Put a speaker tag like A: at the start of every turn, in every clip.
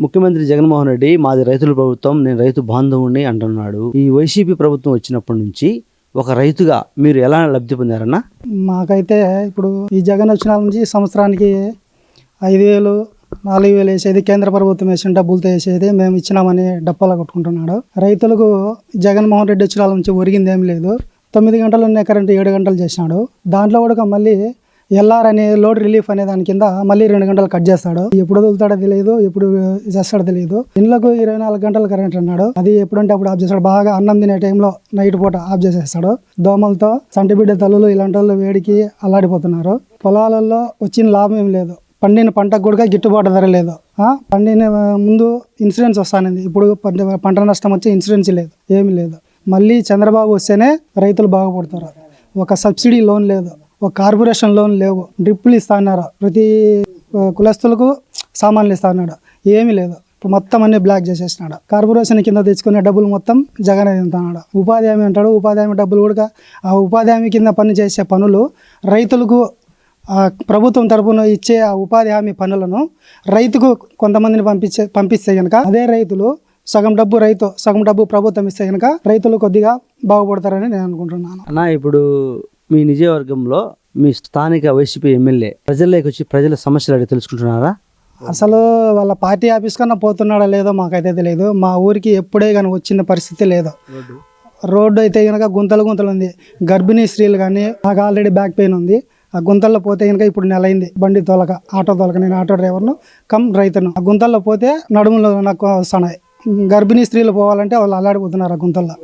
A: ముఖ్యమంత్రి జగన్మోహన్ రెడ్డి మాది రైతుల ప్రభుత్వం, నేను రైతు బాంధవుణ్ణి అంటున్నాడు. ఈ వైసీపీ ప్రభుత్వం వచ్చినప్పటి నుంచి ఒక రైతుగా మీరు ఎలా లబ్ధి పొందారన్నా?
B: మాకైతే ఇప్పుడు ఈ జగన్ వచ్చిన నుంచి సంవత్సరానికి 5,000 4,000 వేసేది కేంద్ర ప్రభుత్వం వేసిన డబ్బులతో వేసేది మేము ఇచ్చినామని డప్పాలా కొట్టుకుంటున్నాడు. రైతులకు జగన్మోహన్ రెడ్డి వచ్చిన నుంచి ఒరిగింది ఏం లేదు. 9 గంటలు ఉన్న కరెంటు 7 గంటలు చేసినాడు. దాంట్లో కూడా మళ్ళీ ఎల్ఆర్ అనే లోడ్ రిలీఫ్ అనే దాని కింద మళ్ళీ 2 గంటలు కట్ చేస్తాడు. ఎప్పుడు వదులుతాడో తెలియదు, ఎప్పుడు చేస్తాడో తెలియదు. ఇళ్ళకు 24 గంటలు కరెంట్ అన్నాడు. అది ఎప్పుడంటే అప్పుడు ఆఫ్ చేస్తాడు. బాగా అన్నం తినే టైంలో నైట్ పూట ఆఫ్ చేసేస్తాడు. దోమలతో సంటిబిడ్డ తల్లులు ఇలాంటి వాళ్ళు వేడికి అల్లాడిపోతున్నారు. పొలాలలో వచ్చిన లాభం ఏం లేదు. పండిన పంటకు కూడా గిట్టుబాటు ధర లేదు. పండిన ముందు ఇన్సూరెన్స్ వస్తానంది, ఇప్పుడు పంట నష్టం వచ్చి ఇన్సూరెన్స్ లేదు, ఏమీ లేదు. మళ్ళీ చంద్రబాబు వస్తేనే రైతులు బాగుపడతారు. ఒక సబ్సిడీ లోన్ లేదు, ఒక కార్పొరేషన్ లోన్ లేవు, డ్రిప్పులు ఇస్తా అన్నారు, ప్రతి కులస్తులకు సామాన్లు ఇస్తా అన్నాడు, ఏమీ లేదు. ఇప్పుడు మొత్తం అన్ని బ్లాక్ చేసేసినాడు. కార్పొరేషన్ కింద తెచ్చుకునే డబ్బులు మొత్తం జగన్ తింటున్నాడు. ఉపాధి హామీ అంటాడు, ఉపాధి హామీ డబ్బులు కూడా ఆ ఉపాధి హామీ కింద పని చేసే పనులు రైతులకు ప్రభుత్వం తరపున ఇచ్చే ఆ ఉపాధి హామీ పనులను రైతుకు కొంతమందిని పంపిస్తే కనుక అదే రైతులు సగం డబ్బు రైతు, సగం డబ్బు ప్రభుత్వం ఇస్తే కనుక రైతులు కొద్దిగా బాగుపడతారని నేను అనుకుంటున్నాను.
A: అన్నా, ఇప్పుడు మీ నియోజకవర్గంలో మీ స్థానిక వైసీపీ ఎమ్మెల్యే ప్రజల్లోకి వచ్చి ప్రజల సమస్యలు అడిగి తెలుసుకుంటున్నారా?
B: అసలు వాళ్ళ పార్టీ ఆఫీస్ కన్నా పోతున్నాడా లేదో మాకైతే తెలియదు. మా ఊరికి ఎప్పుడే కానీ వచ్చిన పరిస్థితి లేదు. రోడ్డు అయితే కనుక గుంతలు ఉంది. గర్భిణీ స్త్రీలు కానీ, నాకు ఆల్రెడీ బ్యాక్ పెయిన్ ఉంది. ఆ గుంతల్లో పోతే కనుక ఇప్పుడు నెల అయింది బండి తోలక, ఆటో తోలక. నేను ఆటో డ్రైవర్ను కమ్ రైతును. ఆ గుంతల్లో పోతే నడుములో నాకు వస్తున్నాయి. గర్భిణీ స్త్రీలు పోవాలంటే వాళ్ళు అల్లాడిపోతున్నారు ఆ గుంతల్లో.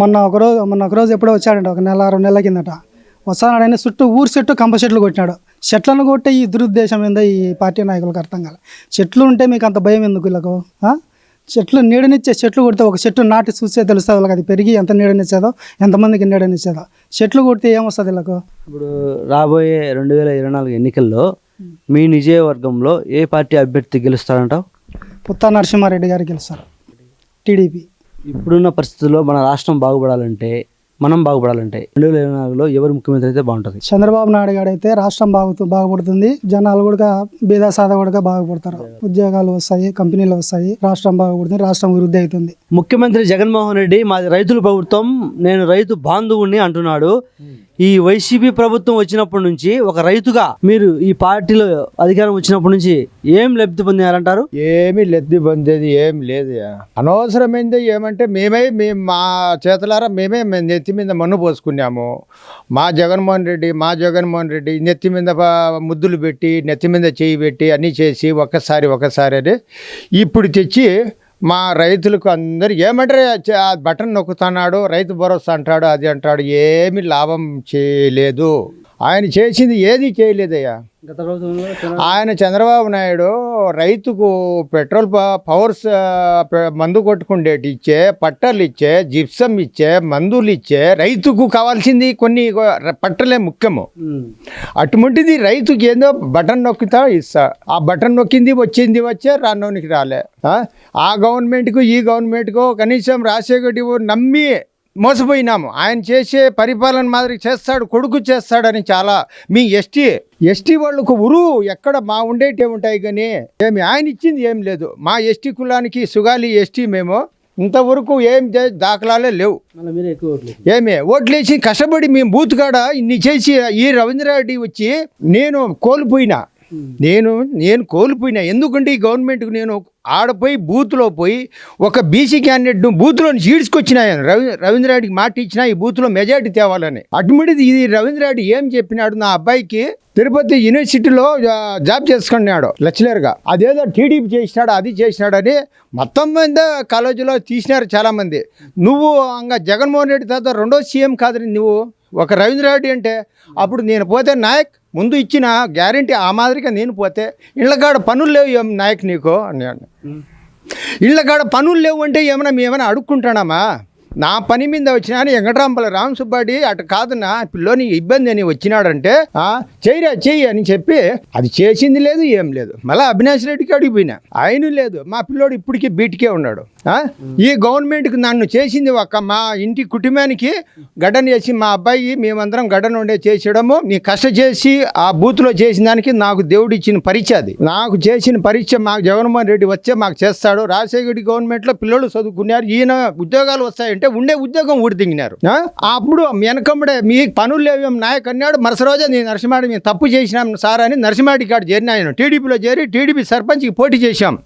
B: మొన్న ఒకరోజు ఎప్పుడో వచ్చాడంట, 1 నెల 2 నెలల కిందట వస్తున్నాడని ఊరు చెట్టు కంప చెట్లు కొట్టినాడు. చెట్లను కొట్టే ఈ దురుద్దేశం ఏందో ఈ పార్టీ నాయకులకు అర్థం కాలే. చెట్లు ఉంటే మీకు అంత భయం ఎందుకు వీళ్ళకు? చెట్లు నీడనిచ్చే చెట్లు కొడితే ఒక చెట్టు నాటి చూస్తే తెలుస్తుంది వాళ్ళకి, అది పెరిగి ఎంత నీడనిచ్చేదో, ఎంతమందికి నీడనిచ్చేదో. చెట్లు కొడితే ఏమొస్తుంది వీళ్ళకు?
A: ఇప్పుడు రాబోయే 2024 ఎన్నికల్లో మీ నియోజకవర్గంలో ఏ పార్టీ అభ్యర్థి గెలుస్తారంటావు?
B: పుత్తా నరసింహారెడ్డి గారు గెలుస్తారు, టీడీపీ.
A: ఇప్పుడున్న పరిస్థితుల్లో మన రాష్ట్రం బాగుపడాలంటే, మనం బాగుపడాలంటే 2024లో ఎవరు ముఖ్యమంత్రి అయితే బాగుంటుంది?
B: చంద్రబాబు నాయుడు గారు అయితే రాష్ట్రం బాగుపడుతుంది. జనాలు కూడా బీద సాద కూడా బాగుపడతారు. ఉద్యోగాలు వస్తాయి, కంపెనీలు వస్తాయి, రాష్ట్రం బాగుపడుతుంది, రాష్ట్రం వృద్ధి అవుతుంది.
A: ముఖ్యమంత్రి జగన్మోహన్ రెడ్డి మాది రైతుల ప్రభుత్వం, నేను రైతు బాంధవుణ్ణి అంటున్నాడు. ఈ వైసీపీ ప్రభుత్వం వచ్చినప్పటి నుంచి ఒక రైతుగా మీరు ఈ పార్టీలో అధికారం వచ్చినప్పటి నుంచి ఏం లబ్ధి పొందారంటారు?
C: ఏమీ లబ్ధి పొందేది ఏం లేదు. అనవసరమైంది ఏమంటే మేము మా చేతులారా మేమే నెత్తి మీద మన్ను పోసుకున్నాము. మా జగన్మోహన్ రెడ్డి నెత్తి మీద ముద్దులు పెట్టి, నెత్తి మీద చేయి పెట్టి అన్నీ చేసి ఒక్కసారి అని ఇప్పుడు తెచ్చి మా రైతులకు అందరు ఏమంటారు, బటన్ నొక్కుతున్నాడు, రైతు భరోసా అంటాడు, అది అంటాడు. ఏమి లాభం చేయలేదు. ఆయన చేసింది ఏది చేయలేదయ్యా. ఆయన చంద్రబాబు నాయుడు రైతుకు పెట్రోల్ పవర్స్ మందు కొట్టుకుండేటి ఇచ్చే, పట్టలు ఇచ్చే, జిప్సం ఇచ్చే, మందులు ఇచ్చే, రైతుకు కావాల్సింది కొన్ని పట్టలే ముఖ్యము. అటువంటిది రైతుకి ఏందో బటన్ నొక్కుతా ఇస్తా. ఆ బటన్ నొక్కింది వచ్చే రానోనికి రాలే. ఆ గవర్నమెంట్కు ఈ గవర్నమెంట్కు కనీసం రాజశేఖర్ నమ్మి మోసపోయినాము. ఆయన చేసే పరిపాలన మాదిరి చేస్తాడు, కొడుకు చేస్తాడని చాలా మీ ఎస్టీ వాళ్ళకు ఎక్కడ మా ఉండేటే ఉంటాయి కానీ ఏమి ఆయన ఇచ్చింది ఏం లేదు. మా ఎస్టీ కులానికి సుగాలి ఎస్టీ మేము ఇంతవరకు ఏం దాఖలాలే లేవు. ఏమి ఓట్లేసి కష్టపడి మేము బూత్ కాడ ఇన్ని చేసి ఈ రవీంద్రారెడ్డి వచ్చి నేను కోల్పోయినా. ఎందుకంటే ఈ గవర్నమెంట్కు నేను ఆడపోయి బూత్లో పోయి ఒక బీసీ క్యాండిడేట్ను బూత్లో ఈడ్చుకొచ్చిన రవీంద్రారెడ్డికి మాట ఇచ్చిన ఈ బూత్లో మెజార్టీ తేవాలని. అటువంటిది ఇది రవీంద్రారెడ్డి ఏం చెప్పినాడు, నా అబ్బాయికి తిరుపతి యూనివర్సిటీలో జాబ్ చేసుకున్నాడు లెక్చరర్గా. అదేదో టీడీపీ చేసినాడు, అది చేసినాడని మొత్తం మీద కాలేజీలో తీసినారు చాలామంది. నువ్వు ఇంకా జగన్మోహన్ రెడ్డి తర్వాత రెండో సీఎం కాదని నువ్వు ఒక రవీంద్రారెడ్డి అంటే అప్పుడు నేను పోతే నాయక్ ముందు ఇచ్చిన గ్యారంటీ ఆ మాదిరిగా నేను పోతే ఇళ్ళకాడ పనులు లేవు ఏం నాయక్ నీకు అన్నాడు. ఇళ్ళకాడ పనులు లేవు అంటే ఏమైనా మేమైనా అడుక్కుంటానామా? నా పని మీద వచ్చినా వెంకటరాంపల్లి రామసుబ్బాడి అటు కాదు నా పిల్లోని ఇబ్బంది అని వచ్చినాడంటే చెయ్యి అని చెప్పి అది చేసింది లేదు ఏం లేదు. మళ్ళీ అవినాష్ రెడ్డికి అడిగిపోయినా ఆయన లేదు. మా పిల్లోడు ఇప్పటికీ బీటికే ఉన్నాడు. ఈ గవర్నమెంట్కి నన్ను చేసింది మా ఇంటి కుటుంబానికి గడ్డను చేసి మా అబ్బాయి మేమందరం గడ్డను ఉండే చేసేయడము నీ కష్ట చేసి ఆ బూత్లో చేసిన దానికి నాకు దేవుడు ఇచ్చిన పరీక్ష. అది నాకు చేసిన పరీక్ష. మాకు జగన్మోహన్ రెడ్డి వచ్చే మాకు చేస్తాడు. రాజశేఖర గవర్నమెంట్లో పిల్లలు చదువుకున్నారు. ఈయన ఉద్యోగాలు వస్తాయంటే ఉండే ఉద్యోగం ఊడిదింగినారు. అప్పుడు వెనకమ్మడే మీ పనులు లేవు నాయక్ అన్నాడు. మరుస రోజే నేను నరసింహాడి మేము తప్పు చేసినాం సార్ అని నరసింహాడి కాడ చేరిన ఆయన టీడీపీలో చేరి టీడీపీ సర్పంచ్కి పోటీ చేశాం.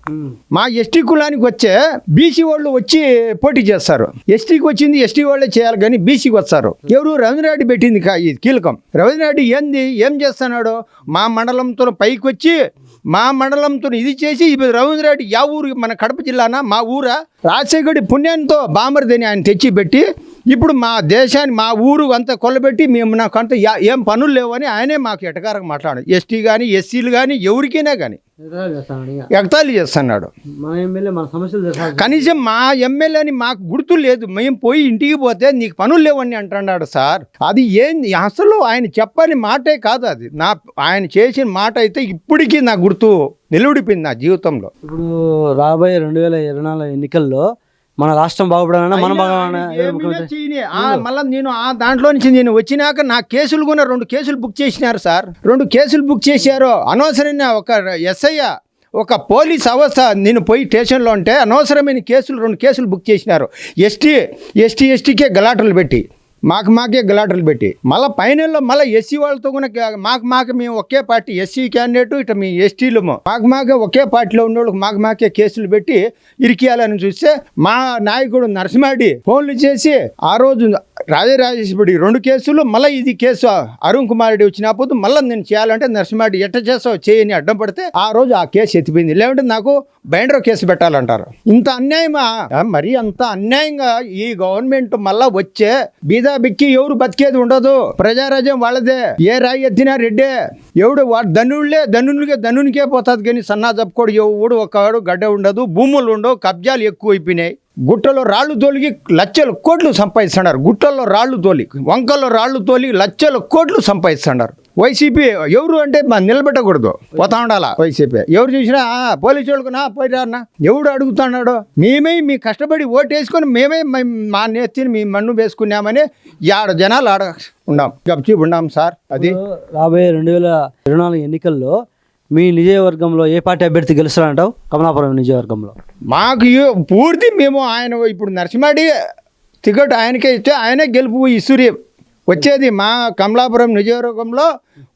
C: మా ఎస్టీ కులానికి వచ్చే బీసీ వాళ్ళు వచ్చి పోటీ చేస్తారు. ఎస్టీకి వచ్చింది ఎస్టీ వాళ్ళే చేయాలి కానీ బీసీకి వస్తారు. ఎవరు రవీంద్రరెడ్డి పెట్టింది ఇది కీలకం. రవీంద్రరెడ్డి ఏం చేస్తున్నాడు? మా మండలంతో పైకి వచ్చి మా మండలంతో ఇది చేసి ఇప్పుడు రవీంద్రరెడ్డి యా ఊరు మన కడప జిల్లానా మా ఊరా రాజశేఖరుడి పుణ్యంతో బామర్దని ఆయన తెచ్చి పెట్టి ఇప్పుడు మా దేశాన్ని మా ఊరు అంతా కొల్లబెట్టి మేము నాకంత ఏం పనులు లేవని ఆయనే మాకు ఎటకారంగా మాట్లాడాడు. ఎస్టీ కానీ ఎస్సీలు కానీ ఎవరికైనా కానీ ఎగతాళి చేస్తున్నాడు. కనీసం మా ఎమ్మెల్యేని మాకు గుర్తు లేదు. మేము పోయి ఇంటికి పోతే నీకు పనులు లేవని అంటున్నాడు సార్. అది ఏంది అసలు ఆయన చెప్పని మాటే కాదు. అది ఆయన చేసిన మాట అయితే ఇప్పటికీ నాకు గుర్తు నిలువడిపోయింది నా జీవితంలో.
A: ఇప్పుడు రాబోయే 2024 ఎన్నికల్లో మన రాష్ట్రం బాగుపడాలన్నా మనం
C: మళ్ళీ నేను ఆ దాంట్లో నుంచి నేను వచ్చినాక నా కేసులు కూడా 2 కేసులు బుక్ చేసినారు సార్. 2 కేసులు బుక్ చేశారు. అనవసరమైన ఒక ఎస్ఐ ఒక పోలీస్ అవస్థ నేను పోయి స్టేషన్లో ఉంటే అనవసరమైన కేసులు 2 కేసులు బుక్ చేసినారు. ఎస్టీకే గలాటలు పెట్టి మాకే గలాటలు పెట్టి మళ్ళీ ఫైనల్లో మళ్ళీ ఎస్సీ వాళ్ళతో కూడా మాకు మేము ఒకే పార్టీ ఎస్సీ క్యాండిడేట్ ఇట్లా మీ ఎస్టీలు మాకే ఒకే పార్టీలో ఉన్నోళ్ళకి మాకే కేసులు పెట్టి ఇరికియాలని చూస్తే మా నాయకుడు నరసింహారెడ్డి ఫోన్లు చేసి ఆ రోజు రాజేశ్వరి 2 కేసులు మళ్ళీ ఇది కేసు అరుణ్ కుమార్ రెడ్డి వచ్చినప్పుడు మళ్ళీ నేను చేయాలంటే నరసింహారెడ్డి ఎట్ట చేస్తావు చేయని అడ్డం పడితే ఆ రోజు ఆ కేసు ఎత్తిపోయింది. లేదంటే నాకు బైండర్ కేసు పెట్టాలంటారు. ఇంత అన్యాయమా? మరి అంత అన్యాయంగా ఈ గవర్నమెంట్ మళ్ళా వచ్చే బీదా బిక్కి ఎవరు బతికేది ఉండదు. ప్రజారాజ్యం వాళ్ళదే. ఏ రాయి ఎత్తినా రెడ్డే. ఎవడు వాడు ధనునికే పోతుంది కానీ సన్నా చెప్పుకోడు ఎవడు ఒకవాడు గడ్డ ఉండదు. భూములు ఉండవు. కబ్జాలు ఎక్కువైపోయినాయి. గుట్టలో రాళ్ళు తోలికి లక్షల కోట్లు సంపాదిస్తున్నారు. గుట్టల్లో రాళ్ళు తోలి వంకల్లో రాళ్ళు తోలి లక్షల కోట్లు సంపాదిస్తున్నారు. వైసీపీ ఎవరు అంటే నిలబెట్టకూడదు. పోతా ఉండాలా వైసీపీ. ఎవరు చూసినా పోలీసు వాళ్ళకునా పోయిరాన్నా ఎవడు అడుగుతున్నాడు? మేమే మీ కష్టపడి ఓటేసుకొని మేమే మా నెత్తిని మీ మన్ను వేసుకున్నామని జనాలు గప్చి ఉన్నాం సార్. అది
A: రాబోయే 2024 ఎన్నికల్లో మీ నియోజకవర్గంలో ఏ పార్టీ అభ్యర్థి గెలుస్తారంటావు? కమలాపురం నియోజకవర్గంలో
C: మాకు పూర్తి మేము ఆయన ఇప్పుడు నరసింహారెడ్డి టికెట్ ఆయనకే ఇస్తే ఆయనే గెలుపు ఇసురి వచ్చేది. మా కమలాపురం నియోజకవర్గంలో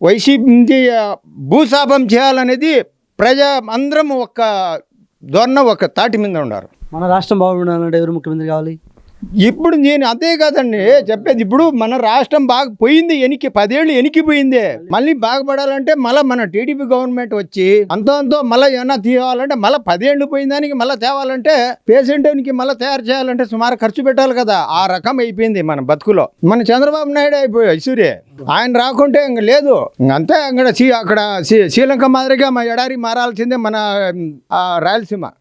C: వైసీపీ భూశాపం చేయాలనేది ప్రజా అందరం ఒక తాటి మీద ఉన్నారు.
A: మన రాష్ట్రం బాగుండాలంటే ఎవరు ముఖ్యమంత్రి కావాలి?
C: ఇప్పుడు నేను అదే కదండి చెప్పేది. ఇప్పుడు మన రాష్ట్రం బాగా పోయింది. 10 ఏళ్ళు ఎనికిపోయింది. మళ్ళీ బాగుపడాలంటే మళ్ళీ మన టీడీపీ గవర్నమెంట్ వచ్చి అంతో మళ్ళీ ఏమన్నా తీయాలంటే మళ్ళీ 10 ఏళ్ళు పోయిన దానికి మళ్ళీ తేవాలంటే పేషెంట్కి మళ్ళీ తయారు చేయాలంటే సుమారు ఖర్చు పెట్టాలి కదా. ఆ రకం అయిపోయింది మన బతుకులో. మన చంద్రబాబు నాయుడు అయిపోయాయి సూర్య. ఆయన రాకుంటే ఇంక లేదు. అక్కడ శ్రీలంక మాదిరిగా మా ఎడారి మారాల్సిందే మన రాయలసీమ.